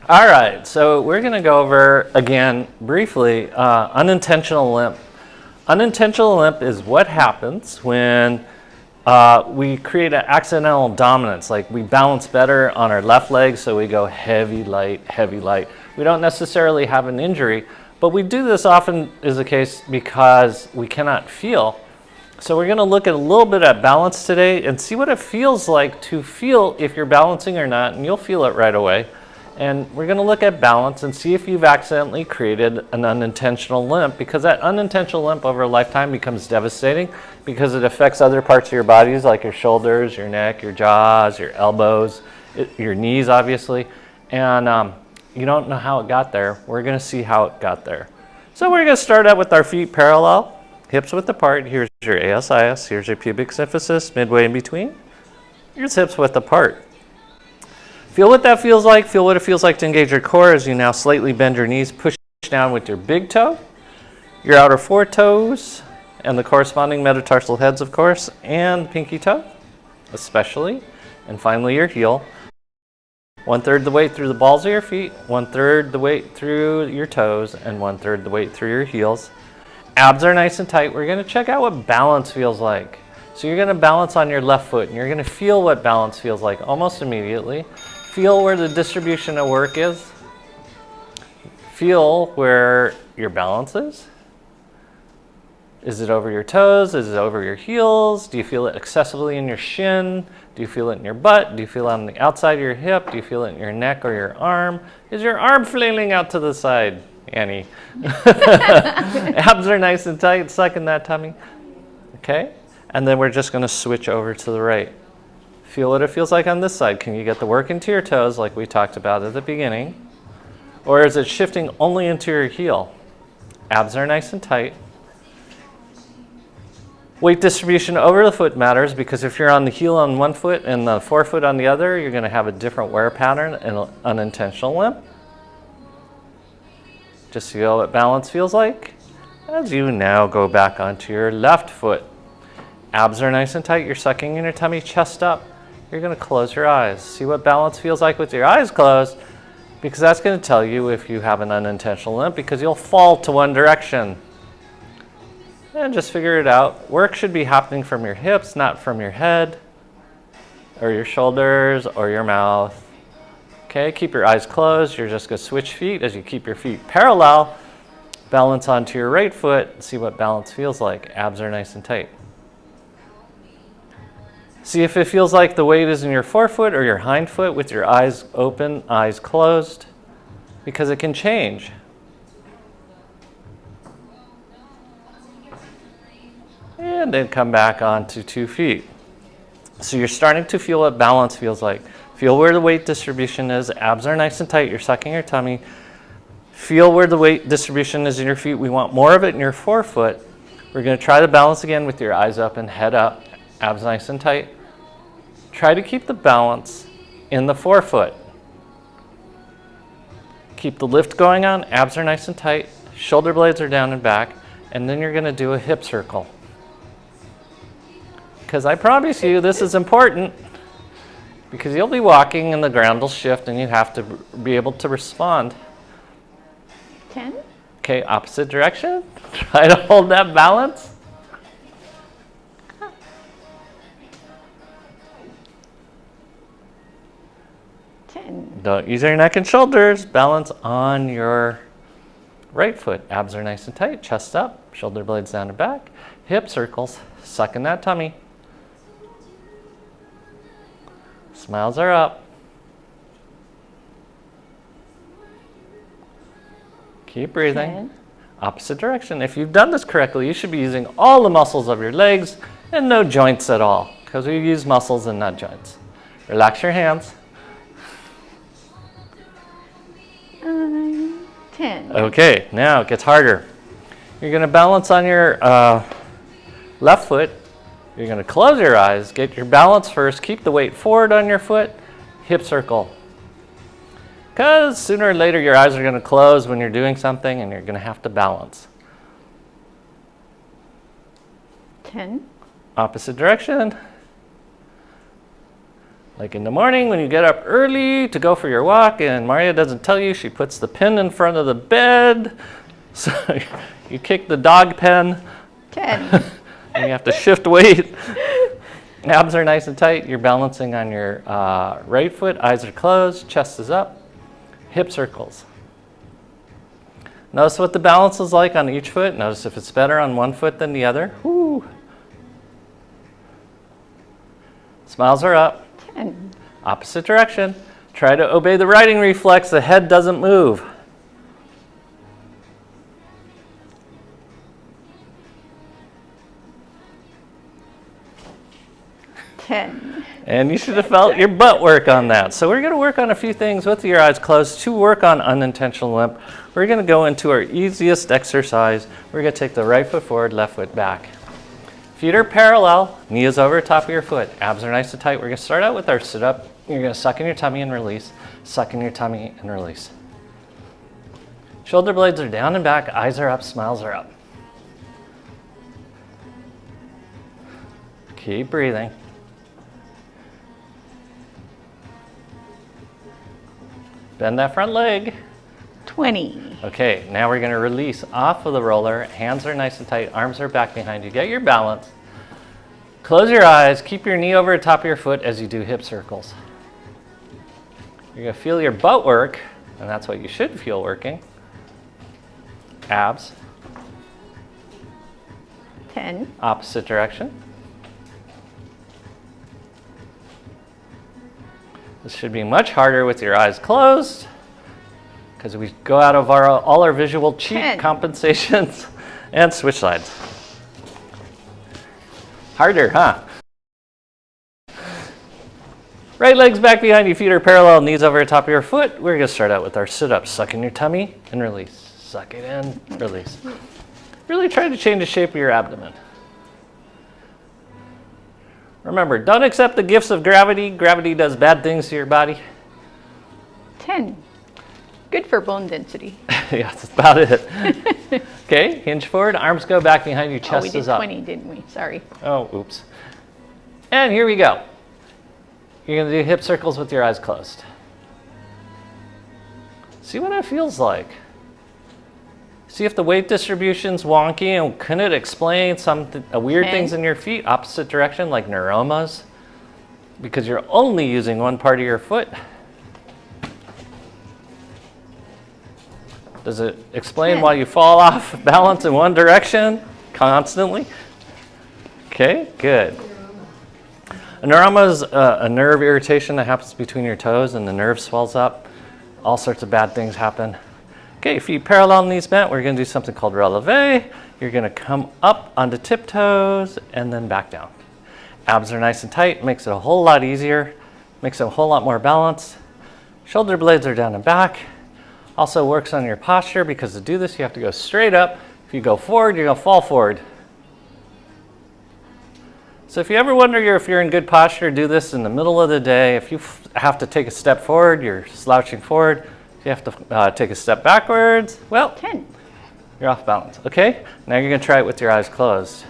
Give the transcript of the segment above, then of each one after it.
All right, so we're going to go over, again, briefly, unintentional limp. Unintentional limp is what happens when we create an accidental dominance, like we balance better on our left leg, so we go heavy, light, heavy, light. We don't necessarily have an injury, but we do this often is the case because we cannot feel. So we're going to look at a little bit at balance today and see what it feels like to feel if you're balancing or not, and you'll feel it right away. And we're going to look at balance and see if you've accidentally created an unintentional limp, because that unintentional limp over a lifetime becomes devastating because it affects other parts of your bodies like your shoulders, your neck, your jaws, your elbows, your knees obviously, and you don't know how it got there. We're going to see how it got there. So we're going to start out with our feet parallel, hips width apart. Here's your ASIS, here's your pubic symphysis, midway in between. Here's hips width apart. Feel what that feels like. Feel what it feels like to engage your core as you now slightly bend your knees. Push down with your big toe, your outer four toes, and the corresponding metatarsal heads, of course, and pinky toe, especially. And finally, your heel. 1/3 the weight through the balls of your feet, 1/3 the weight through your toes, and 1/3 the weight through your heels. Abs are nice and tight. We're going to check out what balance feels like. So you're going to balance on your left foot, and you're going to feel what balance feels like almost immediately. Feel where the distribution of work is. Feel where your balance is. Is it over your toes? Is it over your heels? Do you feel it excessively in your shin? Do you feel it in your butt? Do you feel it on the outside of your hip? Do you feel it in your neck or your arm? Is your arm flailing out to the side, Annie? Abs are nice and tight. Suck in that tummy. Okay? And then we're just going to switch over to the right. Feel what it feels like on this side. Can you get the work into your toes like we talked about at the beginning? Or is it shifting only into your heel? Abs are nice and tight. Weight distribution over the foot matters because if you're on the heel on one foot and the forefoot on the other, you're going to have a different wear pattern and an unintentional limp. Just feel what balance feels like as you now go back onto your left foot. Abs are nice and tight. You're sucking in your tummy, chest up. You're going to close your eyes. See what balance feels like with your eyes closed, because that's going to tell you if you have an unintentional limp, because you'll fall to one direction. And just figure it out. Work should be happening from your hips, not from your head or your shoulders or your mouth. Okay, keep your eyes closed. You're just going to switch feet as you keep your feet parallel. Balance onto your right foot. See what balance feels like. Abs are nice and tight. See if it feels like the weight is in your forefoot or your hind foot with your eyes open, eyes closed, because it can change. And then come back onto 2 feet. So you're starting to feel what balance feels like. Feel where the weight distribution is. Abs are nice and tight. You're sucking your tummy. Feel where the weight distribution is in your feet. We want more of it in your forefoot. We're going to try the balance again with your eyes up and head up. Abs nice and tight. Try to keep the balance in the forefoot. Keep the lift going on. Abs are nice and tight. Shoulder blades are down and back. And then you're going to do a hip circle. Because I promise you this is important, because you'll be walking and the ground will shift and you have to be able to respond. 10. Okay, opposite direction. Try to hold that balance. Don't use your neck and shoulders. Balance on your right foot. Abs are nice and tight. Chest up. Shoulder blades down and back. Hip circles. Suck in that tummy. Smiles are up. Keep breathing. 10. Opposite direction. If you've done this correctly, you should be using all the muscles of your legs and no joints at all, because we use muscles and not joints. Relax your hands. 10. Okay, now it gets harder. You're going to balance on your left foot. You're going to close your eyes, get your balance first, keep the weight forward on your foot, hip circle. Because sooner or later your eyes are going to close when you're doing something and you're going to have to balance. 10. Opposite direction. Like in the morning when you get up early to go for your walk and Maria doesn't tell you, she puts the pen in front of the bed. So you kick the dog pen. 10. And you have to shift weight. Abs are nice and tight. You're balancing on your right foot. Eyes are closed. Chest is up. Hip circles. Notice what the balance is like on each foot. Notice if it's better on one foot than the other. Woo. Smiles are up. 10. Opposite direction. Try to obey the riding reflex. The head doesn't move. And you should have felt your butt work on that. So we're going to work on a few things with your eyes closed to work on unintentional limp. We're going to go into our easiest exercise. We're going to take the right foot forward, left foot back. Feet are parallel, knee is over top of your foot. Abs are nice and tight. We're going to start out with our sit-up. You're going to suck in your tummy and release. Suck in your tummy and release. Shoulder blades are down and back. Eyes are up, smiles are up. Keep breathing. Bend that front leg. 20. Okay, now we're going to release off of the roller. Hands are nice and tight. Arms are back behind you. Get your balance. Close your eyes. Keep your knee over the top of your foot as you do hip circles. You're going to feel your butt work, and that's what you should feel working. Abs. 10. Opposite direction. This should be much harder with your eyes closed because we go out of all our visual cheat 10. compensations and switch sides. Harder, huh? Right leg's back behind you, feet are parallel, knees over the top of your foot. We're going to start out with our sit-ups. Suck in your tummy and release. Suck it in, release. Really try to change the shape of your abdomen. Remember, don't accept the gifts of gravity. Gravity does bad things to your body. 10. Good for bone density. Yeah, that's about it. Okay, hinge forward, arms go back behind you, chest we did is up. 20, didn't we? Sorry. Oh, oops. And here we go. You're going to do hip circles with your eyes closed. See what it feels like. See if the weight distribution's wonky, and can it explain some weird things in your feet, opposite direction, like neuromas, because you're only using one part of your foot. Does it explain why you fall off balance in one direction constantly? Okay, good. A neuroma is a nerve irritation that happens between your toes and the nerve swells up. All sorts of bad things happen. Okay, feet parallel, knees bent. We're going to do something called releve. You're going to come up onto tiptoes and then back down. Abs are nice and tight. Makes it a whole lot easier. Makes it a whole lot more balanced. Shoulder blades are down and back. Also works on your posture because to do this you have to go straight up. If you go forward, you're going to fall forward. So if you ever wonder if you're in good posture, do this in the middle of the day. If you have to take a step forward, you're slouching forward. If you have to take a step backwards, well, 10. You're off balance. Okay, now you're going to try it with your eyes closed.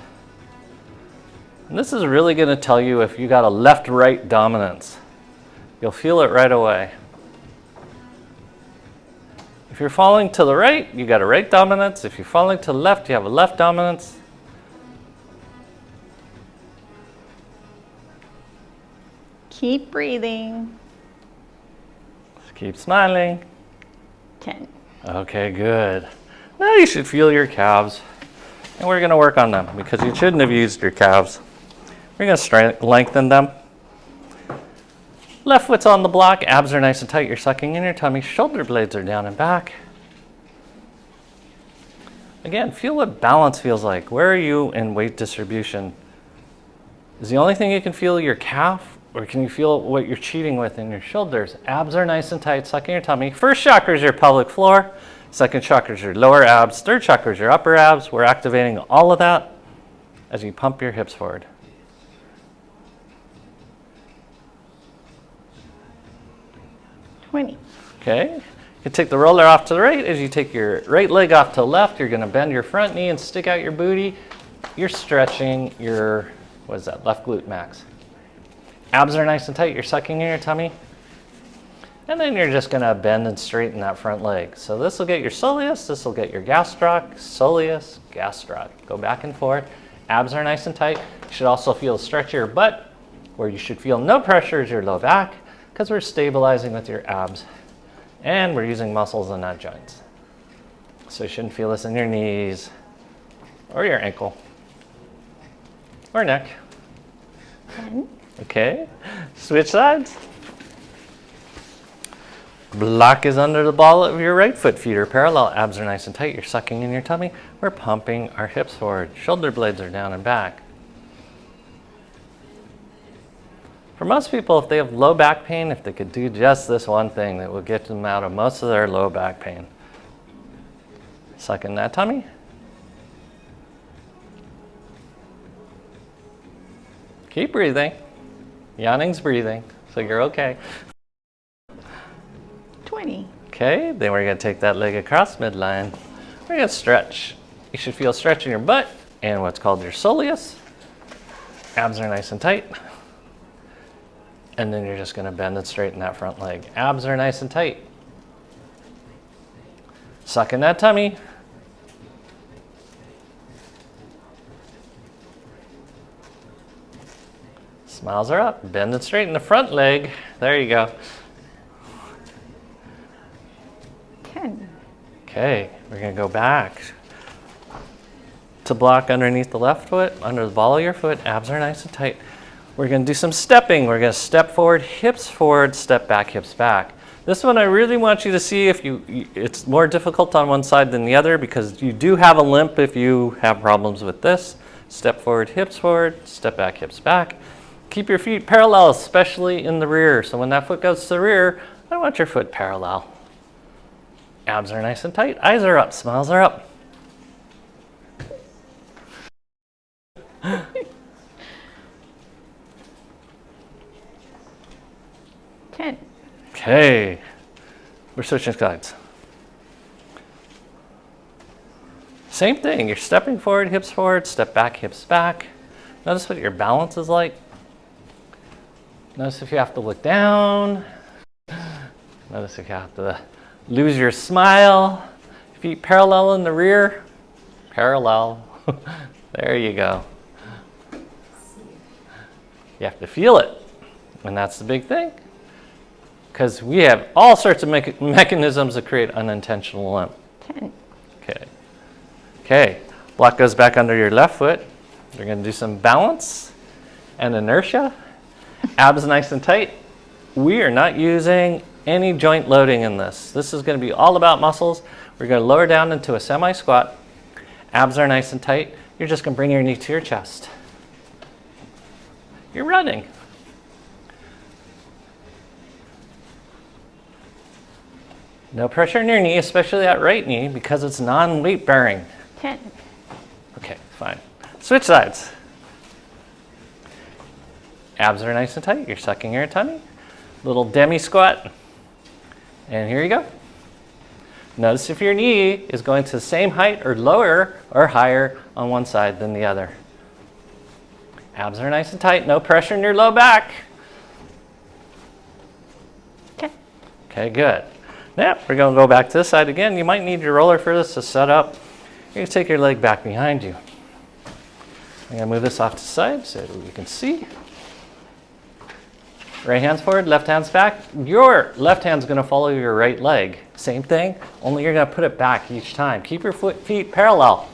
And this is really going to tell you if you got a left-right dominance. You'll feel it right away. If you're falling to the right, you got a right dominance. If you're falling to the left, you have a left dominance. Keep breathing. Just keep smiling. 10. Okay, good. Now you should feel your calves. And we're going to work on them because you shouldn't have used your calves. We're going to lengthen them. Left foot's on the block. Abs are nice and tight. You're sucking in your tummy. Shoulder blades are down and back. Again, feel what balance feels like. Where are you in weight distribution? Is the only thing you can feel your calf? Or can you feel what you're cheating with in your shoulders? Abs are nice and tight. Suck in your tummy. First chakra is your pelvic floor. Second chakra is your lower abs. Third chakra is your upper abs. We're activating all of that as you pump your hips forward. Okay, you can take the roller off to the right. As you take your right leg off to the left, you're going to bend your front knee and stick out your booty. You're stretching your, what is that, left glute max. Abs are nice and tight. You're sucking in your tummy. And then you're just gonna bend and straighten that front leg. So this will get your soleus, this will get your gastroc, soleus, gastroc. Go back and forth. Abs are nice and tight. You should also feel a stretch of your butt. Where you should feel no pressure is your low back, because we're stabilizing with your abs. And we're using muscles and not joints. So you shouldn't feel this in your knees, or your ankle, or neck. 10. Okay, switch sides. Block is under the ball of your right foot. Feet are parallel. Abs are nice and tight. You're sucking in your tummy. We're pumping our hips forward. Shoulder blades are down and back. For most people, if they have low back pain, if they could do just this one thing, that will get them out of most of their low back pain. Suck in that tummy. Keep breathing. Yawning's breathing, so you're okay. 20. Okay, then we're going to take that leg across midline. We're going to stretch. You should feel stretch in your butt and what's called your soleus. Abs are nice and tight. And then you're just going to bend and straighten that front leg. Abs are nice and tight. Suck in that tummy. Smiles are up. Bend and straighten the front leg. There you go. 10. Okay, we're going to go back to block underneath the left foot, under the ball of your foot. Abs are nice and tight. We're going to do some stepping. We're going to step forward, step back, hips back. This one I really want you to see if it's more difficult on one side than the other because you do have a limp if you have problems with this. Step forward, step back, hips back. Keep your feet parallel, especially in the rear. So when that foot goes to the rear, I want your foot parallel. Abs are nice and tight. Eyes are up. Smiles are up. Okay, we're switching sides. Same thing, you're stepping forward, step back, hips back. Notice what your balance is like. Notice if you have to look down. Notice if you have to lose your smile. Feet parallel in the rear. Parallel. There you go. You have to feel it, and that's the big thing. Because we have all sorts of mechanisms that create unintentional limp. 10. Okay. Okay. Block goes back under your left foot. We're going to do some balance and inertia. Abs nice and tight. We are not using any joint loading in this. This is going to be all about muscles. We're going to lower down into a semi-squat. Abs are nice and tight. You're just going to bring your knee to your chest. You're running. No pressure in your knee, especially that right knee, because it's non-weight bearing. 10. Okay, fine. Switch sides. Abs are nice and tight. You're sucking your tummy. Little demi squat. And here you go. Notice if your knee is going to the same height or lower or higher on one side than the other. Abs are nice and tight. No pressure in your low back. Okay. Okay, good. Now we're going to go back to this side again. You might need your roller for this to set up. You're going to take your leg back behind you. I'm going to move this off to the side so you can see. Right hand's forward, left hand's back. Your left hand's going to follow your right leg. Same thing, only you're going to put it back each time. Keep your feet parallel.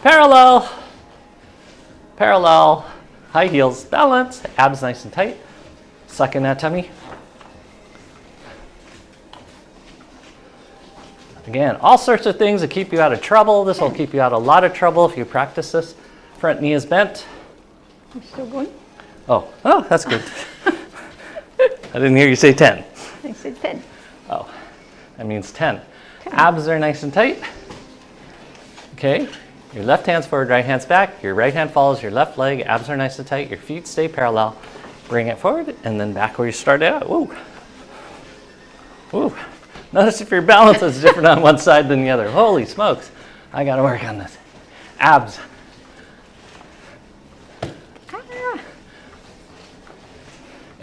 Parallel. Parallel. High heels, balance. Abs nice and tight. Suck in that tummy. Again, all sorts of things that keep you out of trouble. This will keep you out of a lot of trouble if you practice this. Front knee is bent. You're still going? Oh, that's good. I didn't hear you say 10. I said 10. Oh, that means 10. Abs are nice and tight. Okay, your left hand's forward, right hand's back. Your right hand follows your left leg. Abs are nice and tight. Your feet stay parallel. Bring it forward and then back where you started out. Woo. Woo. Notice if your balance is different on one side than the other. Holy smokes, I got to work on this. Abs.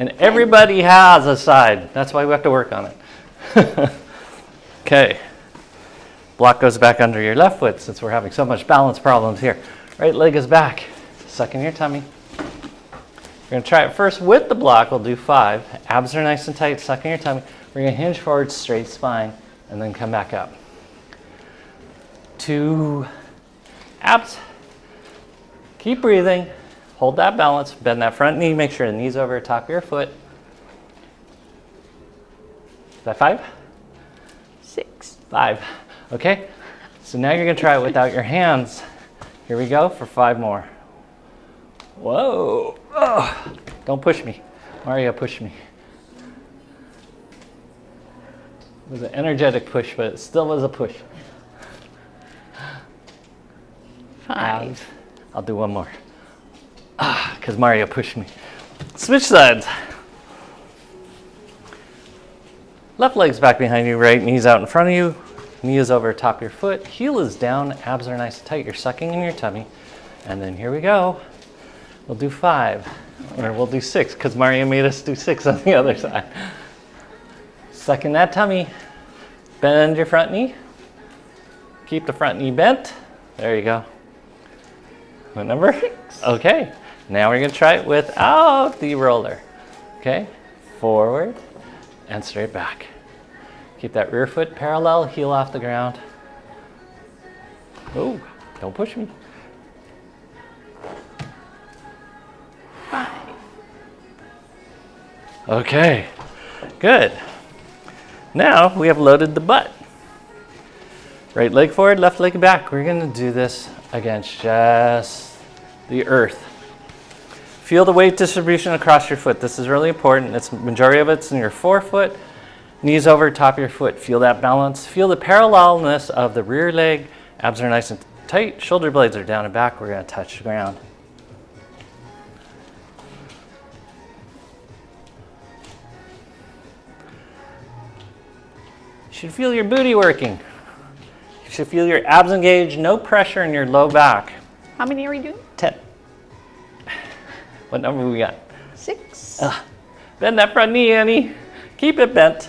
And everybody has a side. That's why we have to work on it. Okay. Block goes back under your left foot since we're having so much balance problems here. Right leg is back. Suck in your tummy. We're going to try it first with the block. We'll do 5. Abs are nice and tight. Suck in your tummy. We're going to hinge forward, straight spine, and then come back up. 2. Abs. Keep breathing. Hold that balance. Bend that front knee. Make sure the knee's over the top of your foot. Is that 5? 6. 5. Okay. So now you're going to try it without your hands. Here we go for 5 more. Whoa. Oh. Don't push me. Mario, push me. It was an energetic push, but it still was a push. 5. I'll do one more. Because Mario pushed me. Switch sides. Left leg's back behind you, right knee's out in front of you. Knee is over top of your foot. Heel is down. Abs are nice and tight. You're sucking in your tummy. And then here we go. We'll do 5. Or we'll do 6 because Mario made us do 6 on the other side. Suck in that tummy. Bend your front knee. Keep the front knee bent. There you go. What number? 6. Okay. Now we're going to try it without the roller. Okay. Forward and straight back. Keep that rear foot parallel, heel off the ground. Oh, don't push me. 5. Okay, good. Now we have loaded the butt. Right leg forward, left leg back. We're going to do this against just the earth. Feel the weight distribution across your foot. This is really important. Majority of it's in your forefoot. Knees over top of your foot. Feel that balance. Feel the parallelness of the rear leg. Abs are nice and tight. Shoulder blades are down and back. We're going to touch the ground. You should feel your booty working. You should feel your abs engaged. No pressure in your low back. How many are we doing? 10. What number we got? 6. Bend that front knee, Annie. Keep it bent.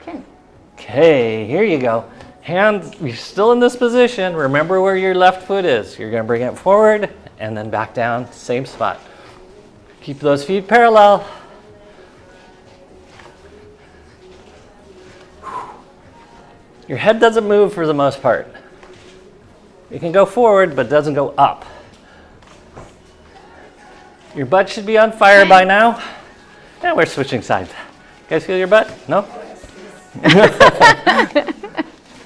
10. Okay, here you go. Hands, you're still in this position. Remember where your left foot is. You're going to bring it forward and then back down, same spot. Keep those feet parallel. Your head doesn't move for the most part. It can go forward, but doesn't go up. Your butt should be on fire by now. And we're switching sides. You guys feel your butt? No?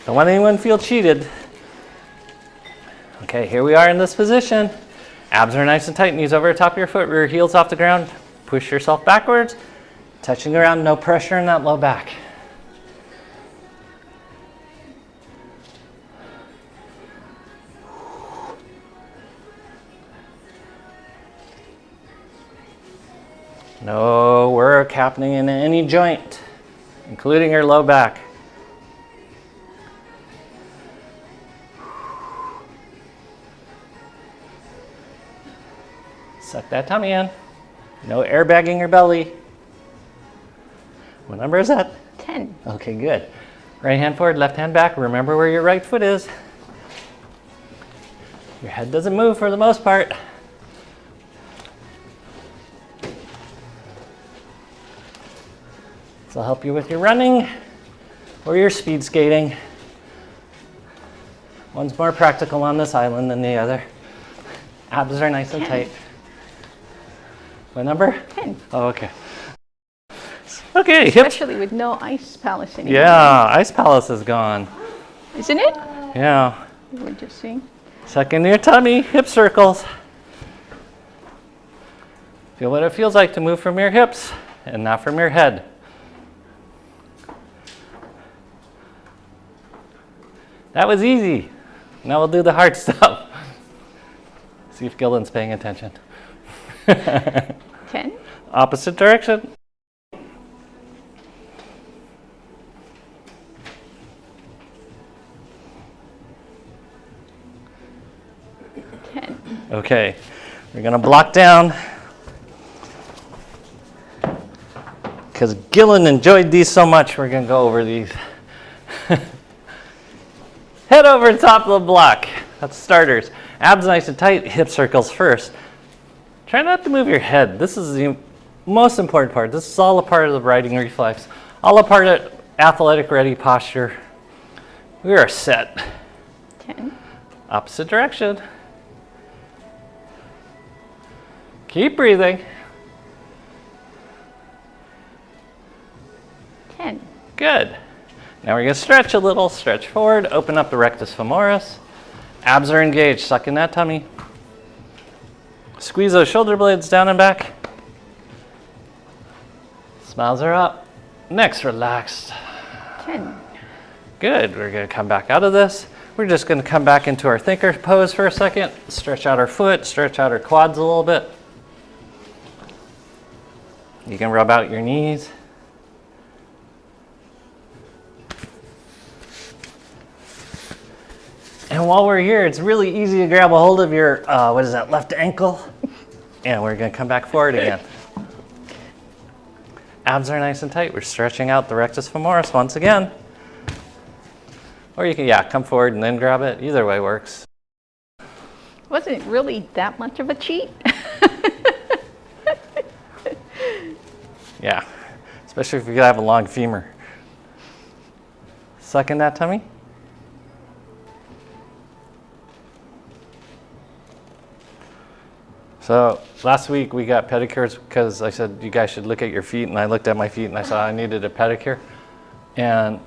Don't want anyone to feel cheated. Okay, here we are in this position. Abs are nice and tight, knees over the top of your foot, rear heels off the ground. Push yourself backwards, touching around, no pressure in that low back. No work happening in any joint, including your low back. Suck that tummy in. No airbagging your belly. What number is that? 10. Okay, good. Right hand forward, left hand back. Remember where your right foot is. Your head doesn't move for the most part. This will help you with your running or your speed skating. One's more practical on this island than the other. Abs are nice and 10. tight. What number? 10. Oh, okay. Okay, hips. Especially with no ice palace anymore. Yeah, Ice Palace is gone. Isn't it? Yeah. We're just seeing. Suck into your tummy, hip circles. Feel what it feels like to move from your hips and not from your head. That was easy. Now we'll do the hard stuff. See if Gillen's paying attention. 10. Opposite direction. Okay, we're gonna block down because Gillen enjoyed these so much, we're gonna go over these. Head over top of the block. That's starters. Abs nice and tight, hip circles first. Try not to move your head. This is the most important part. This is all a part of the riding reflex. All a part of athletic ready posture. We are set. 10, Opposite direction. Keep breathing. 10, Good. Now we're going to stretch a little. Stretch forward. Open up the rectus femoris. Abs are engaged. Suck in that tummy. Squeeze those shoulder blades down and back. Smiles are up. Necks relaxed. 10, Good. We're going to come back out of this. We're just going to come back into our thinker pose for a second. Stretch out our foot. Stretch out our quads a little bit. You can rub out your knees. And while we're here, it's really easy to grab a hold of your, what is that, left ankle? And we're going to come back forward again. Abs are nice and tight. We're stretching out the rectus femoris once again. Or you can, come forward and then grab it. Either way works. wasn't really that much of a cheat. Yeah, especially if you have a long femur. Suck in that tummy. So last week we got pedicures because I said you guys should look at your feet, and I looked at my feet and I saw I needed a pedicure, and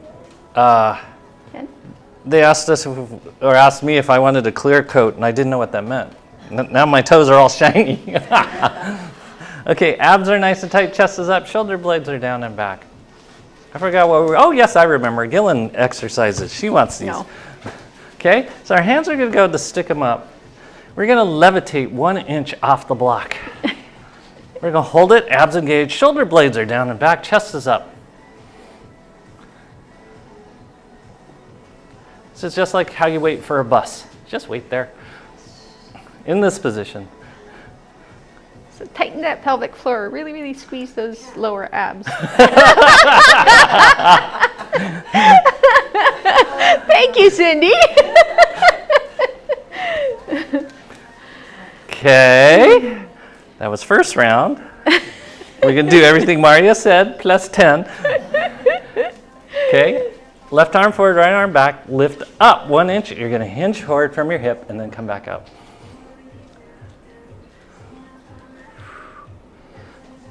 they asked us or asked me if I wanted a clear coat, and I didn't know what that meant. Now my toes are all shiny. Okay, abs are nice and tight, chest is up, shoulder blades are down and back. I forgot what we were, oh yes, I remember. Gillen exercises, she wants these. No. Okay, so our hands are gonna go to stick them up. We're gonna levitate 1 inch off the block. We're gonna hold it, abs engaged, shoulder blades are down and back, chest is up. This is just like how you wait for a bus. Just wait there, in this position. So tighten that pelvic floor. Really, really squeeze those lower abs. Thank you, Cindy. Okay, that was first round. We're gonna do everything Maria said, plus 10. Okay, left arm forward, right arm back, lift up 1 inch. You're gonna hinge forward from your hip and then come back up.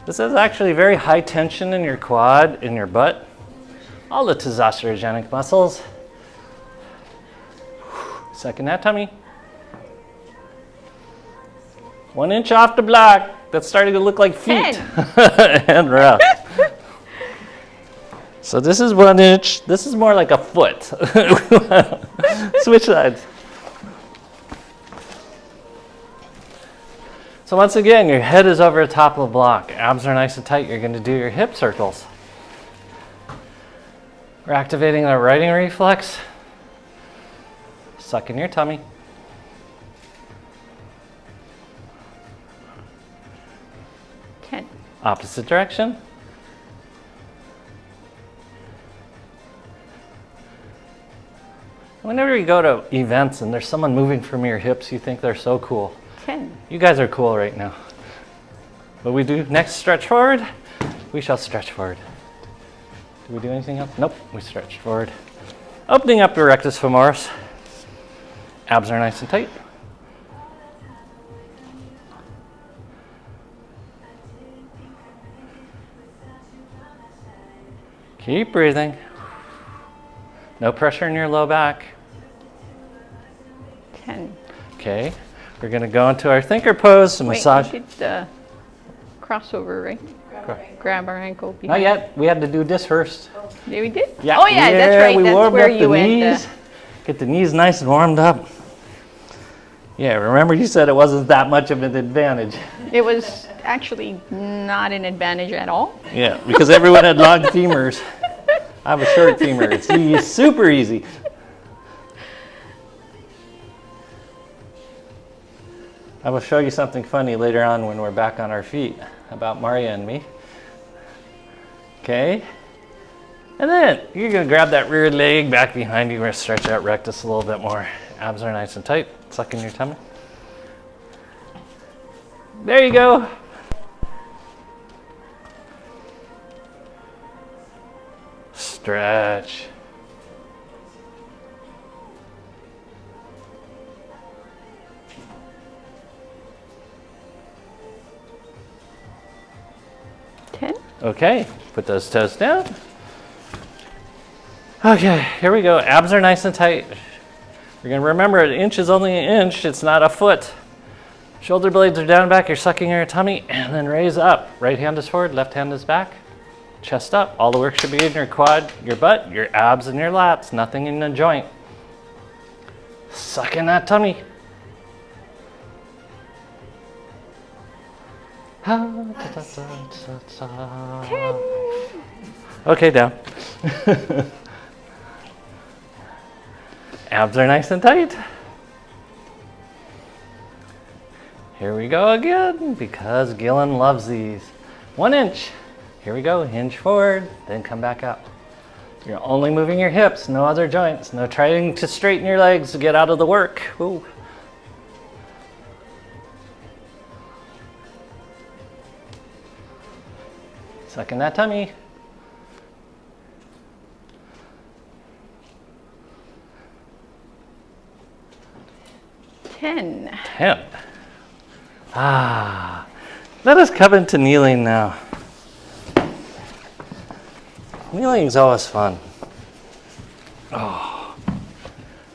This is actually very high tension in your quad, in your butt, all the testosterogenic muscles. Second that tummy. 1 inch off the block. That's starting to look like feet. And rest. So this is 1 inch. This is more like a foot. Switch sides. So once again, your head is over the top of the block. Abs are nice and tight. You're going to do your hip circles. We're activating the riding reflex. Suck in your tummy. Opposite direction. Whenever you go to events and there's someone moving from your hips, you think they're so cool. 10. You guys are cool right now. What we do next, stretch forward. We shall stretch forward. Do we do anything else? Nope, we stretch forward. Opening up the rectus femoris. Abs are nice and tight. Keep breathing. No pressure in your low back. 10. Okay, we're going to go into our thinker pose, massage. Wait, we did crossover, right? Grab our ankle Not behind. yet. We had to do this first. Yeah, we did? Yeah. Oh, yeah, that's right. We That's warmed where up you the went. knees. Get the knees nice and warmed up. Yeah, remember you said it wasn't that much of an advantage. It was actually not an advantage at all. Yeah, because everyone had long femurs. I have a short femur. It's super easy. I will show you something funny later on when we're back on our feet about Maria and me. Okay. And then you're going to grab that rear leg back behind you. We're going to stretch out rectus a little bit more. Abs are nice and tight. Suck in your tummy. There you go. Stretch. Okay, put those toes down. Okay, here we go. Abs are nice and tight. You're going to remember an inch is only an inch. It's not a foot. Shoulder blades are down back. You're sucking your tummy and then raise up. Right hand is forward, left hand is back. Chest up. All the work should be in your quad, your butt, your abs, and your lats. Nothing in the joint. Suck in that tummy. 10. Okay, down. Abs are nice and tight. Here we go again, because Gillen loves these. 1 inch. Here we go, hinge forward, then come back up. You're only moving your hips, no other joints. No trying to straighten your legs to get out of the work. Ooh. Suck in that tummy. 10. Let us come into kneeling now. Kneeling is always fun. Oh.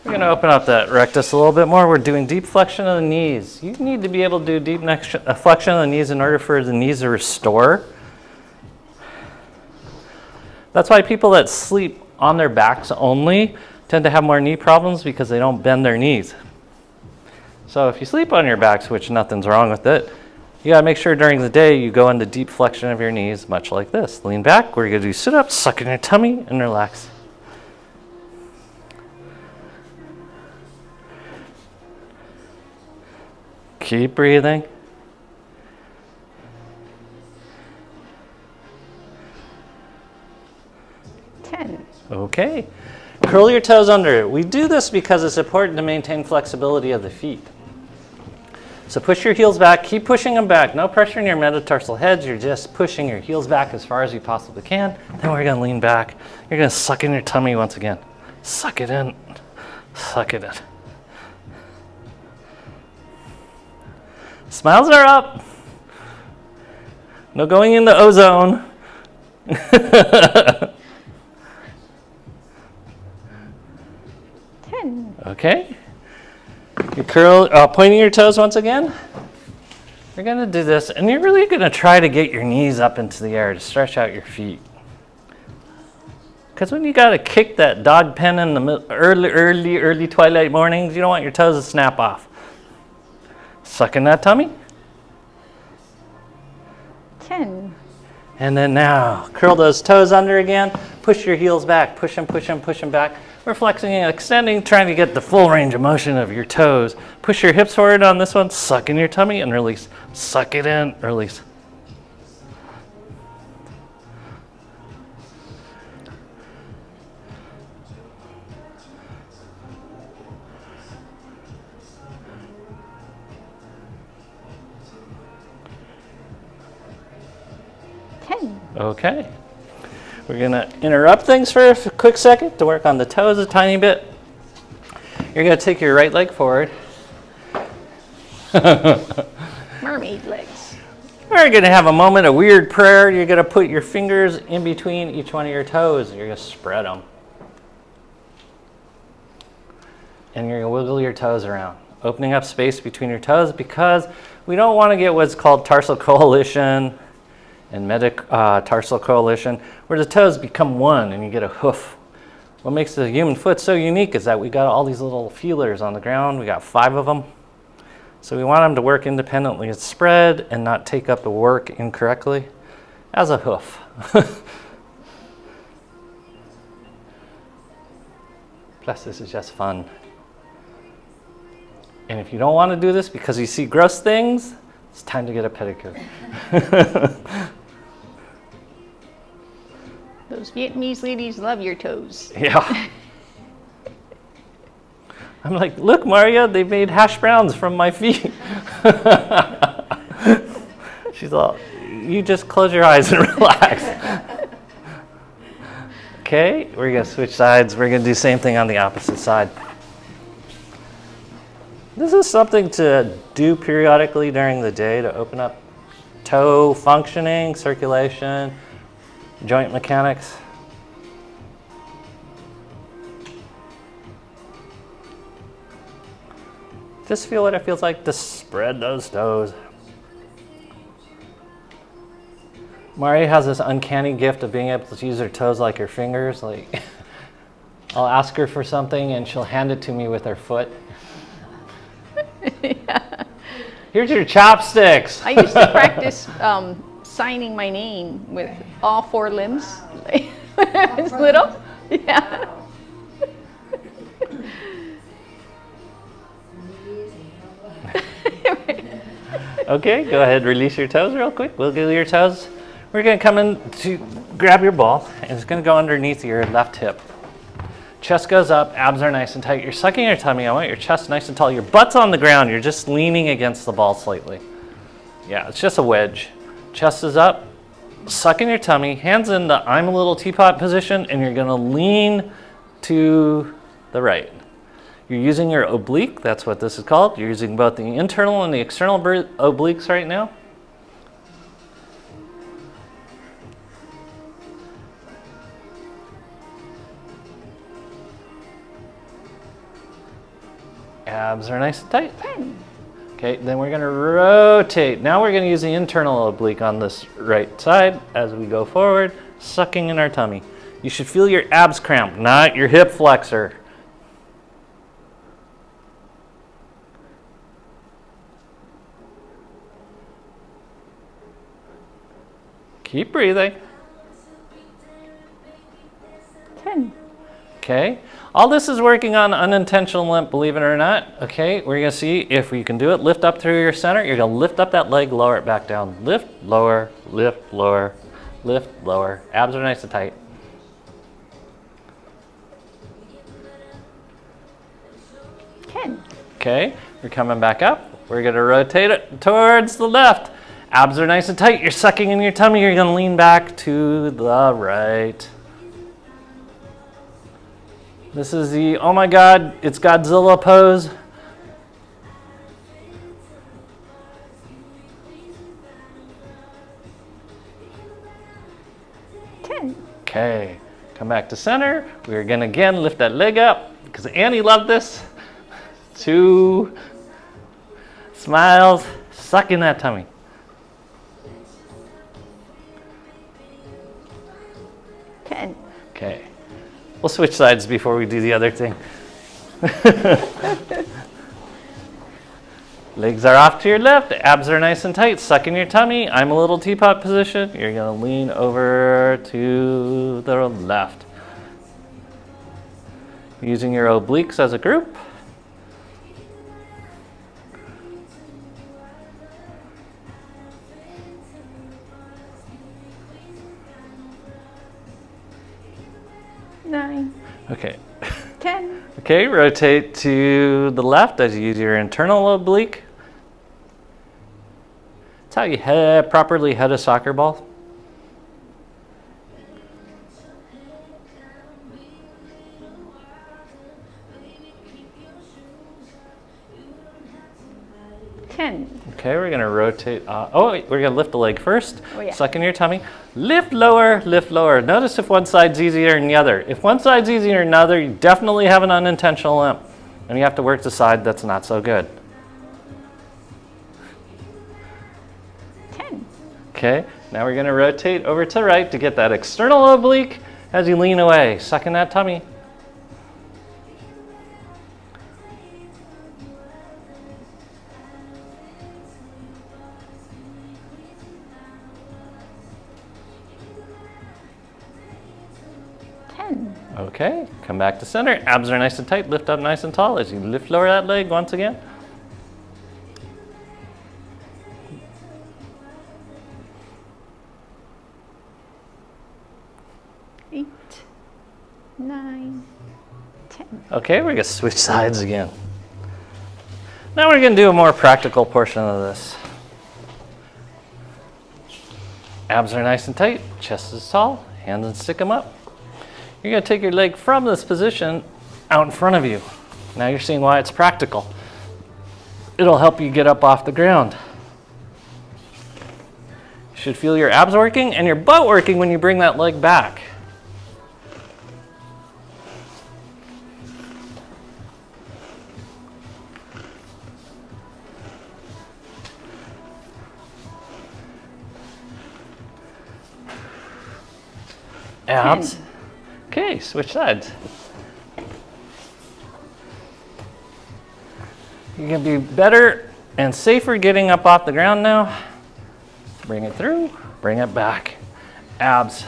We're going to open up that rectus a little bit more. We're doing deep flexion of the knees. You need to be able to do deep flexion of the knees in order for the knees to restore. That's why people that sleep on their backs only tend to have more knee problems, because they don't bend their knees. So if you sleep on your backs, which nothing's wrong with it, you gotta make sure during the day you go into deep flexion of your knees, much like this. Lean back, we're gonna do sit-ups, suck in your tummy, and relax. Keep breathing. Okay. Curl your toes under. We do this because it's important to maintain flexibility of the feet. So push your heels back. Keep pushing them back. No pressure in your metatarsal heads. You're just pushing your heels back as far as you possibly can. Then we're going to lean back. You're going to suck in your tummy once again. Suck it in. Suck it in. Smiles are up. No going in the ozone. Okay. You curl, pointing your toes once again. You're going to do this, and you're really going to try to get your knees up into the air to stretch out your feet. Because when you got to kick that dog pen in the early twilight mornings, you don't want your toes to snap off. Suck in that tummy. 10. And then now, curl those toes under again. Push your heels back. Push them, push them, push them back. We're flexing and extending, trying to get the full range of motion of your toes. Push your hips forward on this one. Suck in your tummy and release. Suck it in, release. Okay. We're going to interrupt things for a quick second to work on the toes a tiny bit. You're going to take your right leg forward. Mermaid legs. We're going to have a moment of weird prayer. You're going to put your fingers in between each one of your toes. You're going to spread them. And you're going to wiggle your toes around, opening up space between your toes, because we don't want to get what's called tarsal coalition and metatarsal coalition, where the toes become one and you get a hoof. What makes the human foot so unique is that we got all these little feelers on the ground. We got 5 of them. So we want them to work independently. It's spread and not take up the work incorrectly as a hoof. Plus, this is just fun. And if you don't want to do this because you see gross things, it's time to get a pedicure. Those Vietnamese ladies love your toes. Yeah. I'm like, look, Maria, they made hash browns from my feet. She's all, you just close your eyes and relax. Okay, we're going to switch sides. We're going to do the same thing on the opposite side. This is something to do periodically during the day to open up toe functioning, circulation, joint mechanics. Just feel what it feels like to spread those toes. Mari has this uncanny gift of being able to use her toes like her fingers. Like, I'll ask her for something and she'll hand it to me with her foot. Yeah. Here's your chopsticks. I used to practice signing my name with all 4 limbs when I was little. Yeah. Okay, go ahead, release your toes real quick. Wiggle your toes. We're going to come in to grab your ball, and it's going to go underneath your left hip. Chest goes up, abs are nice and tight. You're sucking your tummy. I want your chest nice and tall. Your butt's on the ground. You're just leaning against the ball slightly. Yeah, it's just a wedge. Chest is up, sucking your tummy, hands in the I'm a little teapot position, and you're going to lean to the right. You're using your oblique, that's what this is called. You're using both the internal and the external obliques right now. Abs are nice and tight. Okay, then we're going to rotate. Now we're going to use the internal oblique on this right side as we go forward, sucking in our tummy. You should feel your abs cramp, not your hip flexor. Keep breathing. 10. Okay. All this is working on unintentional limp, believe it or not. Okay, we're going to see if we can do it. Lift up through your center. You're going to lift up that leg, lower it back down. Lift, lower, lift, lower, lift, lower. Abs are nice and tight. Okay, we're coming back up. We're going to rotate it towards the left. Abs are nice and tight. You're sucking in your tummy. You're going to lean back to the right. This is the, oh my God, it's Godzilla pose. Okay, come back to center. We're going to again lift that leg up because Annie loved this. 2 smiles, suck in that tummy. Okay, we'll switch sides before we do the other thing. Legs are off to your left, abs are nice and tight, suck in your tummy. I'm a little teapot position. You're going to lean over to the left. Using your obliques as a group. Okay. 10. Okay, rotate to the left as you use your internal oblique. That's how you properly head a soccer ball. Okay, we're going to rotate. We're going to lift the leg first. Oh, yeah. Suck in your tummy. Lift lower, lift lower. Notice if one side's easier than the other. If one side's easier than the other, you definitely have an unintentional limp. And you have to work the side that's not so good. 10. Okay, now we're going to rotate over to the right to get that external oblique as you lean away. Suck in that tummy. Okay, come back to center. Abs are nice and tight. Lift up nice and tall as you lift lower that leg once again. Okay, we're gonna switch sides again. Now we're gonna do a more practical portion of this. Abs are nice and tight, chest is tall, hands and stick them up. You're gonna take your leg from this position out in front of you. Now you're seeing why it's practical. It'll help you get up off the ground. You should feel your abs working and your butt working when you bring that leg back. Abs. Okay, switch sides. You're gonna be better and safer getting up off the ground now. Bring it through, bring it back. Abs.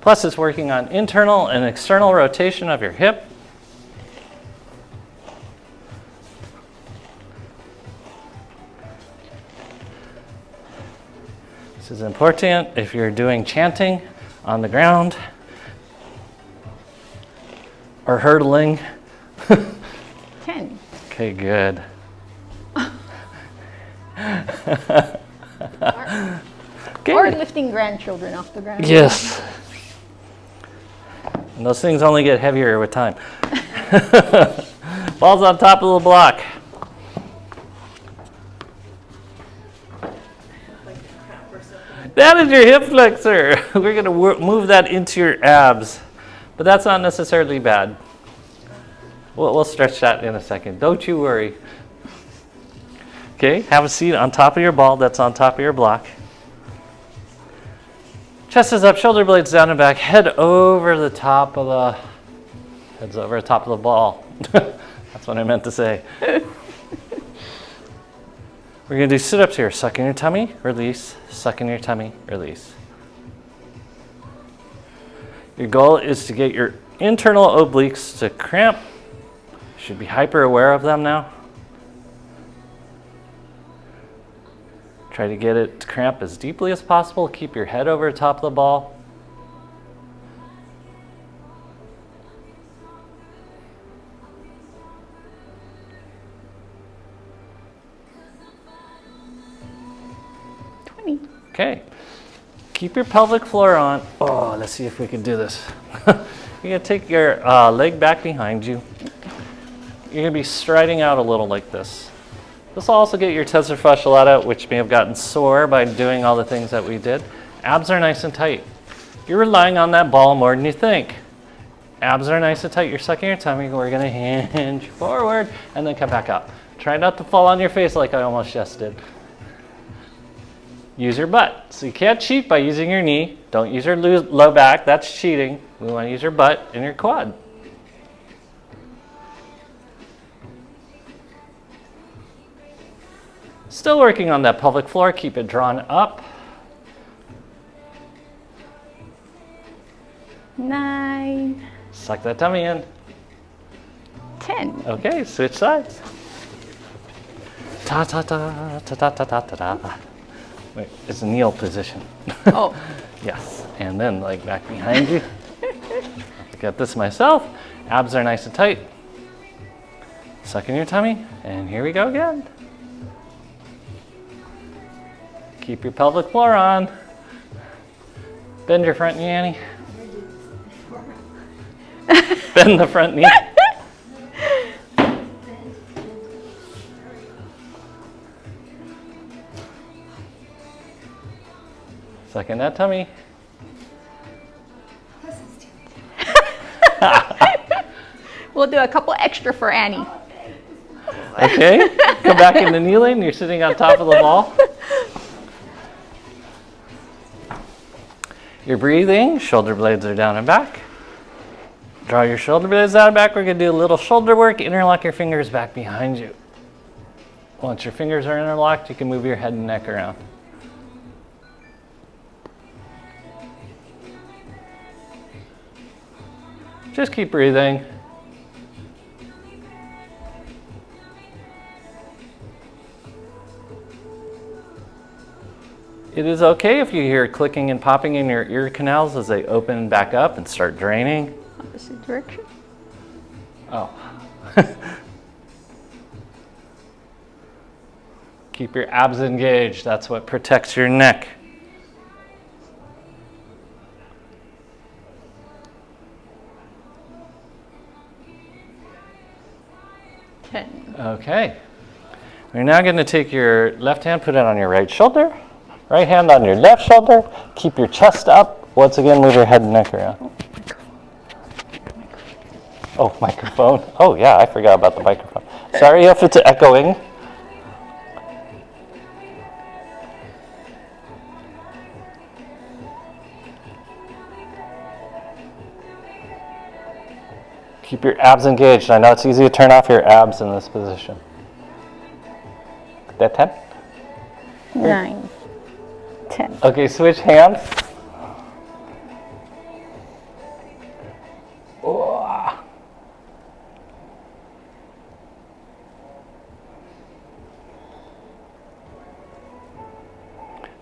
Plus it's working on internal and external rotation of your hip. This is important if you're doing chanting on the ground or hurdling. 10. Okay, good. Okay. Or lifting grandchildren off the ground. Yes. And those things only get heavier with time. Balls on top of the block. That is your hip flexor. We're going to move that into your abs, but that's not necessarily bad. We'll stretch that in a second. Don't you worry. Okay, have a seat on top of your ball that's on top of your block. Chest is up, shoulder blades down and back, head over the top of the ball. That's what I meant to say. We're going to do sit-ups here. Suck in your tummy, release. Suck in your tummy, release. Your goal is to get your internal obliques to cramp. You should be hyper aware of them now. Try to get it to cramp as deeply as possible. Keep your head over the top of the ball. Okay, keep your pelvic floor on. Oh, let's see if we can do this. You're gonna take your leg back behind you. You're gonna be striding out a little like this. This will also get your tensor fasciae lata, which may have gotten sore by doing all the things that we did. Abs are nice and tight. You're relying on that ball more than you think. Abs are nice and tight. You're sucking your tummy. We're gonna hinge forward and then come back up. Try not to fall on your face like I almost just did. Use your butt. So you can't cheat by using your knee. Don't use your low back. That's cheating. We want to use your butt and your quad. Still working on that pelvic floor. Keep it drawn up. 9. Suck that tummy in. 10. Okay, switch sides. Ta ta ta ta ta ta ta ta ta. Wait, it's a kneel position. Oh. Yes, and then like back behind you. I'll get this myself. Abs are nice and tight. Suck in your tummy, and here we go again. Keep your pelvic floor on. Bend your front knee, Annie. Bend the front knee. Suck in that tummy. We'll do a couple extra for Annie. Okay, come back into kneeling. You're sitting on top of the ball. You're breathing. Shoulder blades are down and back. Draw your shoulder blades down and back. We're going to do a little shoulder work. Interlock your fingers back behind you. Once your fingers are interlocked, you can move your head and neck around. Just keep breathing. It is okay if you hear clicking and popping in your ear canals as they open back up and start draining. Opposite direction. Oh. Keep your abs engaged. That's what protects your neck. Okay. We're now going to take your left hand, put it on your right shoulder. Right hand on your left shoulder. Keep your chest up. Once again, move your head and neck around. Oh, microphone. Oh, yeah, I forgot about the microphone. Sorry if it's echoing. Keep your abs engaged. I know it's easy to turn off your abs in this position. That 10? 9, 10. Okay, switch hands. Oh.